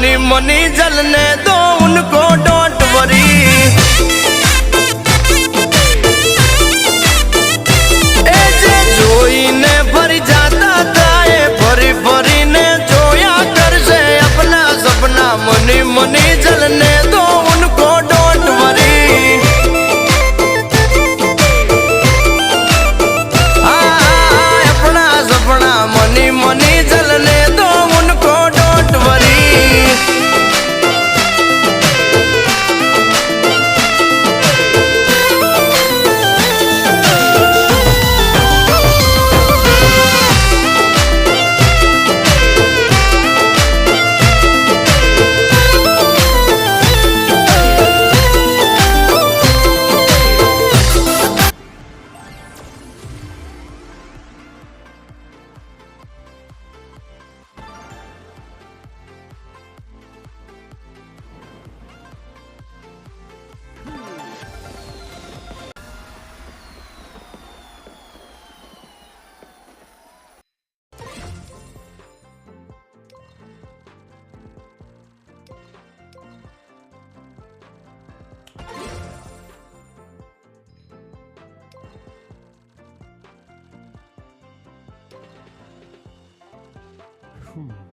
money money जलने दो उनको डोंट वरी जोईने भरी जाता थाए भरी भरी ने जोया कर से अपना सपना मनी मनी जलने दो उनको डोंट वरी अपना सपना मनी मनी जलने दो उनको डोंट वरी